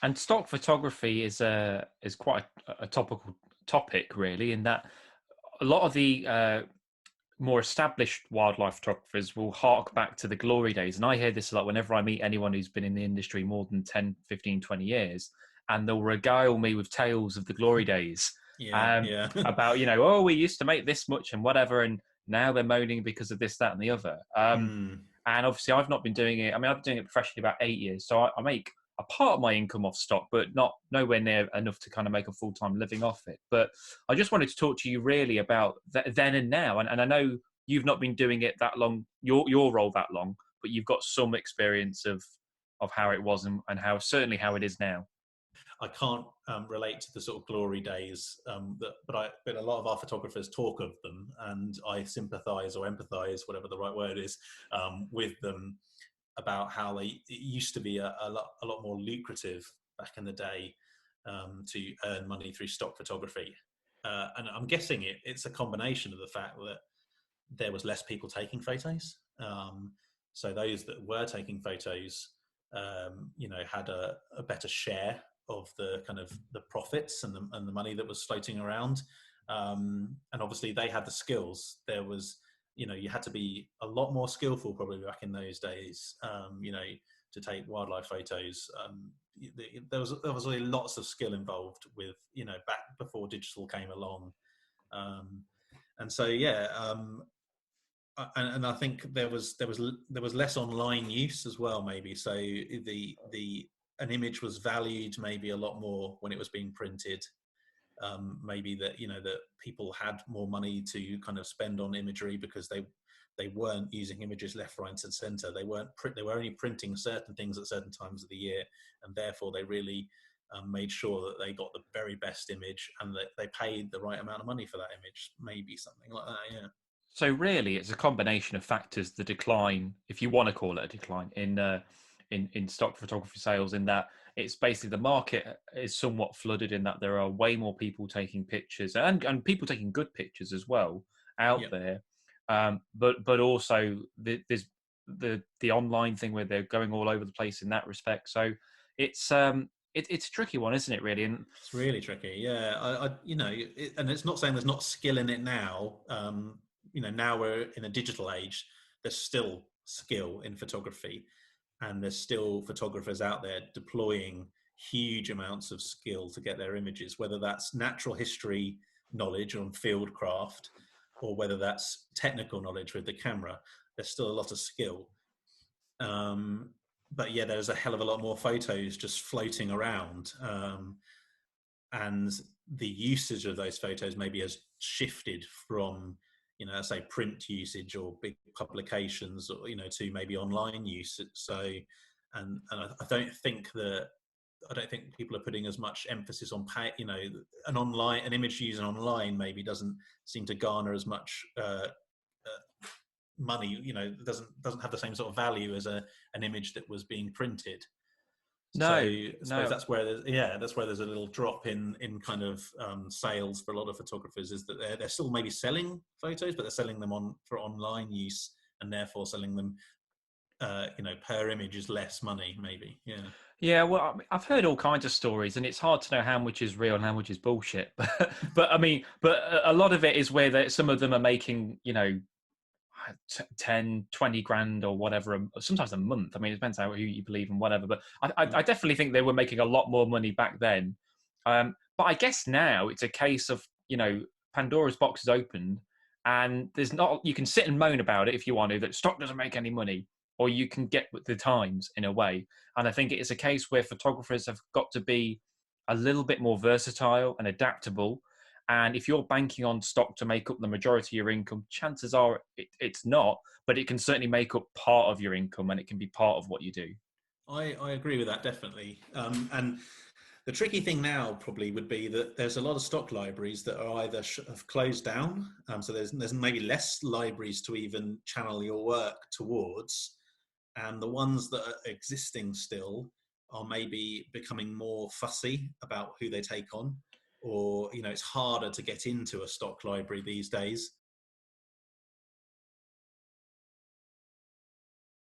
And stock photography is quite a topical topic, really, in that a lot of the more established wildlife photographers will hark back to the glory days. And I hear this a lot whenever I meet anyone who's been in the industry more than 10, 15, 20 years, and they'll regale me with tales of the glory days. Yeah, yeah. About, oh, we used to make this much and whatever, and now they're moaning because of this, that, and the other. Mm. And obviously, I've not been doing it. I mean, I've been doing it professionally about 8 years, so I make a part of my income off stock, but not nowhere near enough to kind of make a full-time living off it. But I just wanted to talk to you really about then and now. And I know you've not been doing it that long, your role that long, but you've got some experience of how it was and how certainly how it is now. I can't relate to the sort of glory days, but a lot of our photographers talk of them, and I sympathise or empathise, whatever the right word is, with them about how it used to be a lot more lucrative back in the day to earn money through stock photography. And I'm guessing it's a combination of the fact that there was less people taking photos. So those that were taking photos, had a better share of the kind of the profits and the money that was floating around. And obviously they had the skills. There was, you had to be a lot more skillful probably back in those days, to take wildlife photos. There was really lots of skill involved with, back before digital came along. And so, yeah, and I think there was less online use as well, maybe. So an image was valued maybe a lot more when it was being printed. Maybe that that people had more money to kind of spend on imagery because they weren't using images left, right, and centre. They were only printing certain things at certain times of the year, and therefore they really made sure that they got the very best image and that they paid the right amount of money for that image. Maybe something like that. Yeah. So really, it's a combination of factors. The decline, if you want to call it a decline, in stock photography sales, in that it's basically the market is somewhat flooded in that there are way more people taking pictures and people taking good pictures as well out Yeah. there. But also there's the online thing where they're going all over the place in that respect. So it's it's a tricky one, isn't it? Really, and It's really tricky. Yeah. And it's not saying there's not skill in it now. Now we're in a digital age. There's still skill in photography, and there's still photographers out there deploying huge amounts of skill to get their images, whether that's natural history knowledge on field craft or whether that's technical knowledge with the camera. There's still a lot of skill. But yeah, there's a hell of a lot more photos just floating around. And the usage of those photos maybe has shifted from, say print usage or big publications, or, to maybe online use. So, and I don't think people are putting as much emphasis on an image used online maybe doesn't seem to garner as much money. Doesn't have the same sort of value as an image that was being printed. So no, I suppose no. that's where there's a little drop in kind of sales for a lot of photographers, is that they're still maybe selling photos, but they're selling them for online use, and therefore selling them per image is less money maybe. Yeah. Yeah, well, I've heard all kinds of stories, and it's hard to know how much is real and how much is bullshit. But I mean, a lot of it is where some of them are making, 10, 20 grand or whatever, sometimes a month. I mean, it depends who you believe and whatever. But I definitely think they were making a lot more money back then. But I guess now it's a case of, Pandora's box is opened, and you can sit and moan about it if you want to, that stock doesn't make any money, or you can get with the times in a way. And I think it is a case where photographers have got to be a little bit more versatile and adaptable. And if you're banking on stock to make up the majority of your income, chances are it's not, but it can certainly make up part of your income, and it can be part of what you do. I agree with that, definitely. And the tricky thing now probably would be that there's a lot of stock libraries that are either have closed down, so there's maybe less libraries to even channel your work towards, and the ones that are existing still are maybe becoming more fussy about who they take on, or it's harder to get into a stock library these days.